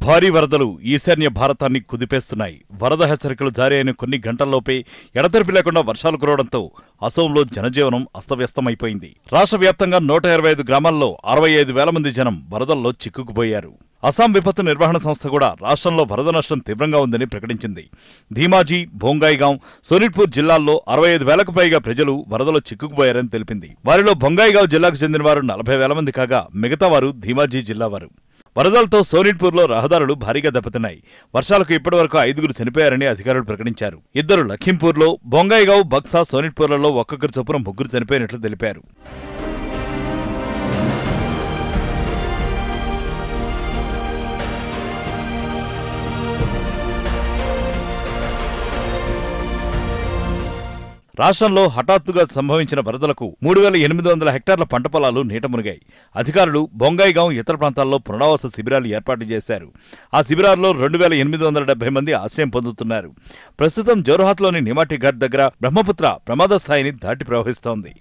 భారీ వరదలు ఈశాన్య భారతాన్ని కుదిపేస్తున్నాయి. వరద హెచ్చరికలు జారీ అయిన కొన్ని గంటల్లోపే ఎడతెరిపి లేకుండా వర్షాలు కురవడంతో అసోంలో జనజీవనం అస్తవ్యస్తమైపోయింది. రాష్ట్ర వ్యాప్తంగా 125 గ్రామాల్లో 65,000 మంది జనం వరదల్లో చిక్కుకుపోయారు. అస్సాం విపత్తు నిర్వహణ సంస్థ కూడా రాష్ట్రంలో వరద నష్టం తీవ్రంగా ఉందని ప్రకటించింది. ధీమాజీ, బొంగాయిగాం, సోనిట్పూర్ జిల్లాల్లో 65,000కు పైగా ప్రజలు వరదలో చిక్కుకుపోయారని తెలిపింది. వారిలో బొంగాయిగావ్ జిల్లాకు చెందిన వారు 40,000 మంది కాగా మిగతా వారు ధీమాజీ జిల్లా వారు. వరదలతో సోనిట్పూర్లో రహదారులు భారీగా దెబ్బతిన్నాయి. వర్షాలకు ఇప్పటివరకు 5గురు చనిపోయారని అధికారులు ప్రకటించారు. 2 లఖింపూర్లో, బొంగాయిగావ్, బక్సా, సోనిట్పూర్లలో ఒక్కొక్కరు చొప్పున 3 చనిపోయినట్లు తెలిపారు. రాష్ట్రంలో హఠాత్తుగా సంభవించిన వరదలకు 3,800 హెక్టార్ల పంట పొలాలు నీట మునిగాయి. అధికారులు బొంగాయిగాం, ఇతర ప్రాంతాల్లో పునరావాస శిబిరాలు ఏర్పాటు చేశారు. ఆ శిబిరాల్లో 2,870 మంది ఆశ్రయం పొందుతున్నారు. ప్రస్తుతం జోర్హాట్లోని నిమాటి ఘాట్ దగ్గర బ్రహ్మపుత్ర ప్రమాద స్థాయిని దాటి ప్రవహిస్తోంది.